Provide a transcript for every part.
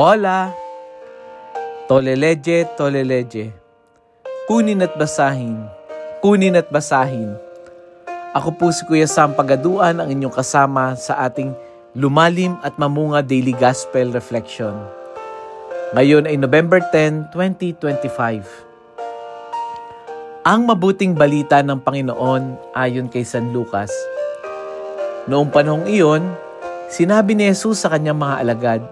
Hola! Toleleje, toleleje. Kunin at basahin. Kunin at basahin. Ako po si Kuya Sam Pagaduan, ang inyong kasama sa ating lumalim at mamunga Daily Gospel Reflection. Ngayon ay November 10, 2025. Ang mabuting balita ng Panginoon ayon kay San Lucas. Noong panahong iyon, sinabi ni Jesus sa kanyang mga alagad,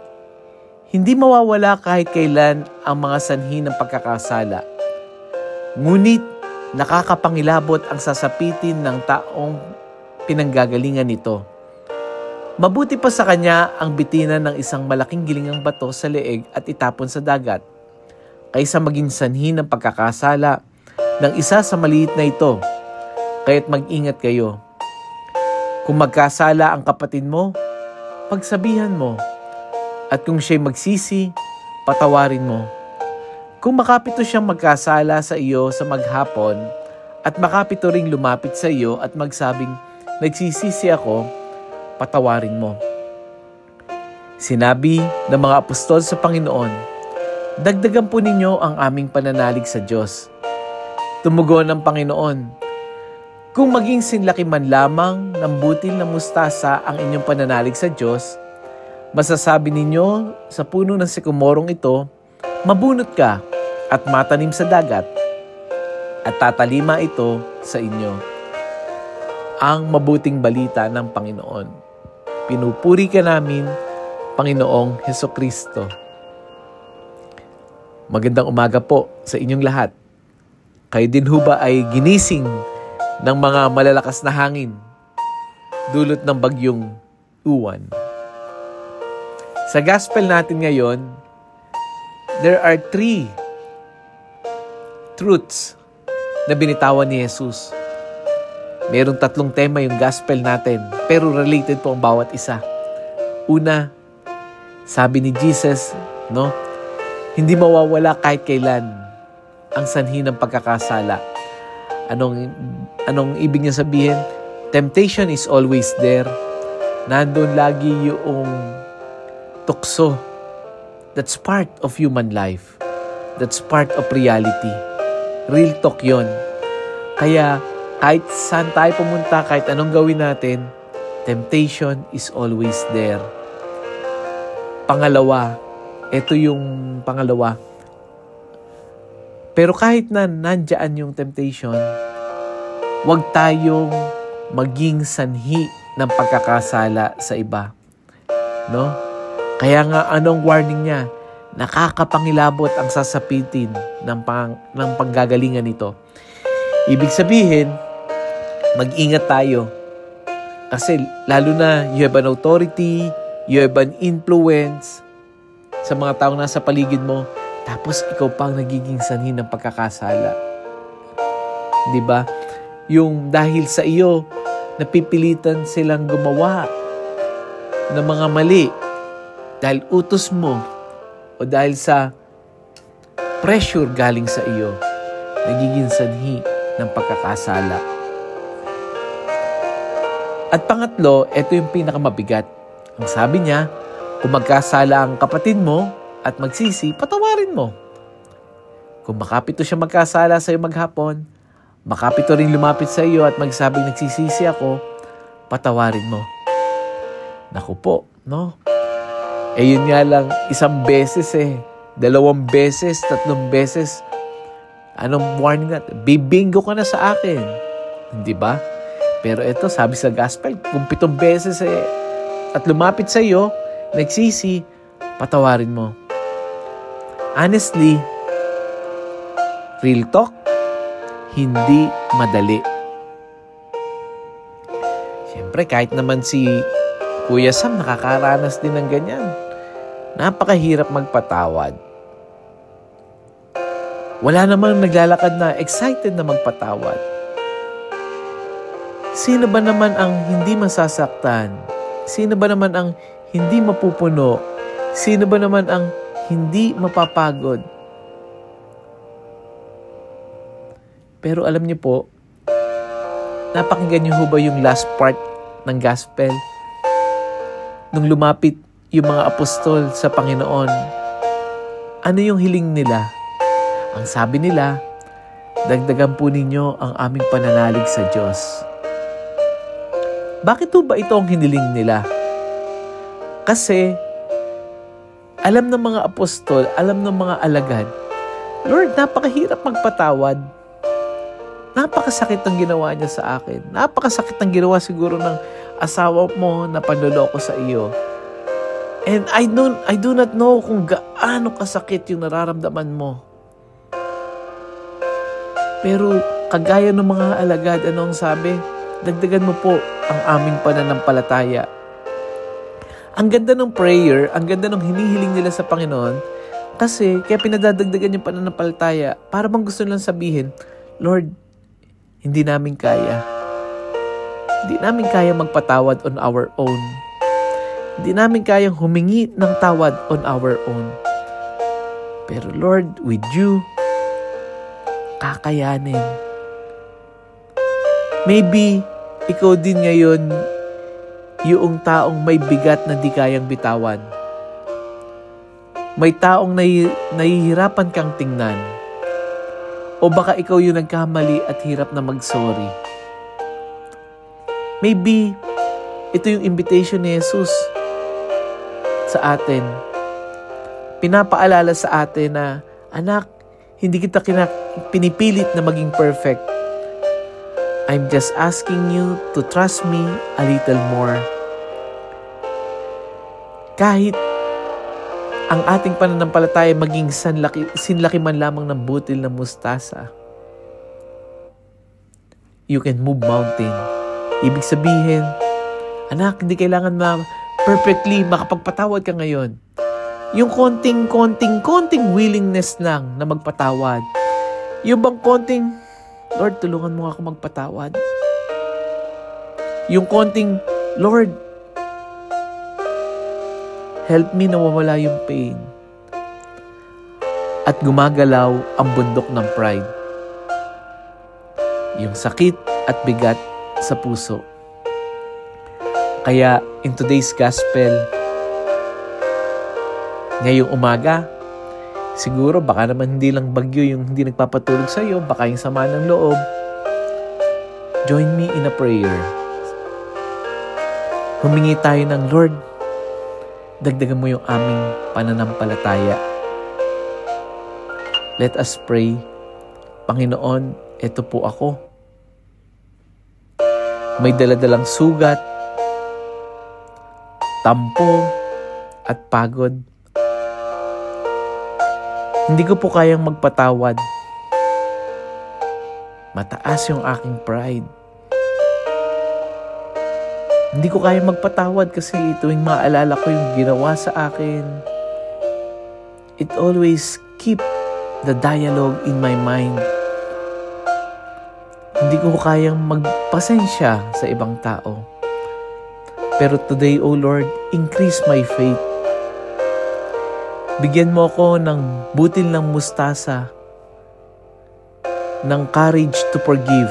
hindi mawawala kahit kailan ang mga sanhi ng pagkakasala. Ngunit nakakapangilabot ang sasapitin ng taong pinanggagalingan nito. Mabuti pa sa kanya ang bitinan ng isang malaking gilingang bato sa leeg at itapon sa dagat, kaysa maging sanhi ng pagkakasala ng isa sa maliit na ito. Kaya't mag-ingat kayo. Kung magkasala ang kapatid mo, pagsabihan mo. At kung siya'y magsisi, patawarin mo. Kung makapito siyang magkasala sa iyo sa maghapon, at makapito ring lumapit sa iyo at magsabing, nagsisisi ako, patawarin mo. Sinabi ng mga apostol sa Panginoon, dagdagan po ninyo ang aming pananalig sa Diyos. Tumugon ng Panginoon, kung maging sinlaki man lamang ng butil na mustasa ang inyong pananalig sa Diyos, masasabi ninyo sa puno ng sikomorong ito, mabunot ka at matanim sa dagat, at tatalima ito sa inyo. Ang mabuting balita ng Panginoon. Pinupuri ka namin, Panginoong Hesukristo. Magandang umaga po sa inyong lahat. Kayo din ho ba ay ginising ng mga malalakas na hangin dulot ng bagyong Uwan? Sa gospel natin ngayon, there are 3 truths na binitawan ni Jesus. Merong 3 tema yung gospel natin, pero related po ang bawat isa. Una, sabi ni Jesus, hindi mawawala kahit kailan ang sanhi ng pagkakasala. Anong ibig niya sabihin? Temptation is always there. Nandun lagi yung tukso. That's part of human life. That's part of reality. Real talk yon. Kaya kahit saan tayo pumunta, kahit anong gawin natin, temptation is always there. Pangalawa, ito yung pangalawa. Pero kahit na nandyan yung temptation, huwag tayong maging sanhi ng pagkakasala sa iba. Kaya nga anong warning niya? Nakakapangilabot ang sasapitin ng panggagalingan nito. Ibig sabihin, mag-ingat tayo. Kasi lalo na you have an authority, you have an influence sa mga taong nasa paligid mo, tapos ikaw pang nagiging sanhi ng pagkakasala. Diba? Yung dahil sa iyo, napipilitan silang gumawa ng mga mali. Dahil utos mo o dahil sa pressure galing sa iyo, nagiging sanhi ng pagkakasala. At pangatlo, ito yung pinakamabigat. Ang sabi niya, kung magkasala ang kapatid mo at magsisi, patawarin mo. Kung makapito siya magkasala sa iyo maghapon, makapito rin lumapit sa iyo at magsabing nagsisisi ako, patawarin mo. Naku po, yun nga lang, 1 beses 2 beses, 3 beses. Anong warning natin? Bibingo ka na sa akin. Hindi ba? Pero ito, sabi sa gospel, kung 7 beses at lumapit sa iyo, nagsisi, patawarin mo. Honestly, real talk, hindi madali. Siyempre, kahit naman si Kuya Sam nakakaranas din ng ganyan. Napakahirap magpatawad. Wala namang naglalakad na excited na magpatawad. Sino ba naman ang hindi masasaktan? Sino ba naman ang hindi mapupuno? Sino ba naman ang hindi mapapagod? Pero alam niyo po, napakinggan niyo ho ba yung last part ng gospel? Nung lumapit yung mga apostol sa Panginoon ano yung hiling nila. Ang sabi nila, dagdagan po ninyo ang aming pananalig sa Diyos. Bakit ba ito ang hiniling nila? Kasi, alam ng mga apostol, alam ng mga alagad, Lord, napakahirap magpatawad. Napakasakit ang ginawa niya sa akin. Napakasakit ang ginawa siguro ng asawa mo na panloloko sa iyo. And I do not know kung gaano kasakit yung nararamdaman mo. Pero kagaya ng mga alagad, anong sabi? Dagdagan mo po ang aming pananampalataya. Ang ganda ng prayer, ang ganda ng hinihiling nila sa Panginoon, kasi kaya pinadadagdagan yung pananampalataya para bang gusto nilang sabihin, Lord, hindi namin kaya. Hindi namin kaya magpatawad on our own. Hindi namin kayang humingi ng tawad on our own. Pero Lord, with you, kakayanin. Maybe, ikaw din ngayon, yung taong may bigat na di kayang bitawan. May taong nahihirapan kang tingnan. O baka ikaw yung nagkamali at hirap na mag-sorry. Maybe, ito yung invitation ni Jesus sa atin. Pinapaalala sa atin na, anak, hindi kita pinipilit na maging perfect. I'm just asking you to trust me a little more. Kahit ang ating pananampalataya maging sinlaki man lamang ng butil na mustasa, you can move mountain. Ibig sabihin, anak, hindi kailangan perfectly makapagpatawad ka ngayon. Yung konting willingness lang na magpatawad. Yung bang konting, Lord, tulungan mo ako magpatawad. Yung konting, Lord, help me na mawala yung pain. At gumagalaw ang bundok ng pride. Yung sakit at bigat sa puso. Kaya in today's gospel, ngayong umaga, siguro baka naman hindi lang bagyo yung hindi nagpapatulog sa iyo, baka yung sama ng loob. Join me in a prayer. Humingi tayo ng Lord, dagdagan mo yung aming pananampalataya. Let us pray. Panginoon, ito po ako. May daladalang sugat, tampo, at pagod. Hindi ko po kayang magpatawad. Mataas yung aking pride. Hindi ko kayang magpatawad kasi tuwing maalala ko yung ginawa sa akin, it always keep the dialogue in my mind. Hindi ko kayang magpasensya sa ibang tao. Pero today, O Lord, increase my faith. Bigyan mo ako ng butil ng mustasa, ng courage to forgive.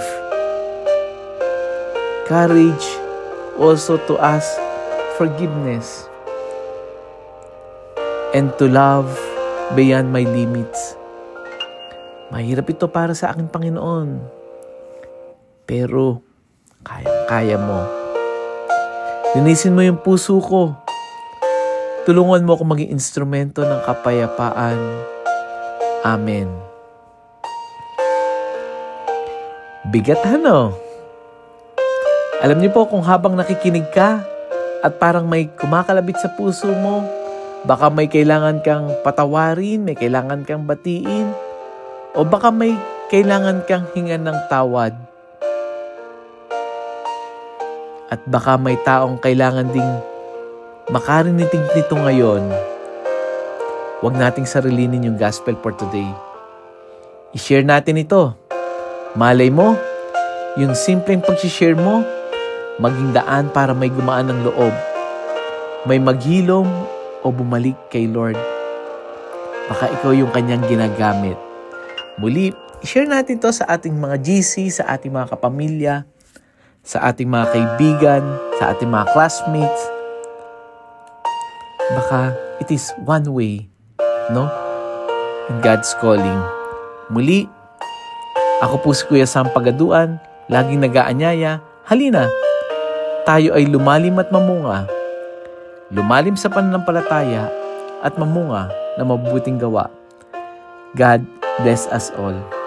Courage also to ask forgiveness. And to love beyond my limits. Mahirap ito para sa akin, Panginoon. Pero, kaya mo. Linisin mo yung puso ko. Tulungan mo ako maging instrumento ng kapayapaan. Amen. Bigat, ano? Alam niyo po kung habang nakikinig ka at parang may kumakalabit sa puso mo, baka may kailangan kang patawarin, may kailangan kang batiin, o baka may kailangan kang hingan ng tawad. At baka may taong kailangan ding makarinig nito ngayon. Huwag nating sarilinin yung gospel for today. I-share natin ito. Malay mo, yung simpleng pag-share mo, maging daan para may gumaan ng loob. May maghilom o bumalik kay Lord. Baka ikaw yung kanyang ginagamit. Muli, i-share natin to sa ating mga GC, sa ating mga kapamilya, sa ating mga kaibigan, sa ating mga classmates. Baka it is one way, no? in God's calling. Muli, ako po si Kuya Sam Pagaduan, laging nag-aanyaya. Halina, tayo ay lumalim at mamunga. Lumalim sa pananampalataya at mamunga na mabubuting gawa. God bless us all.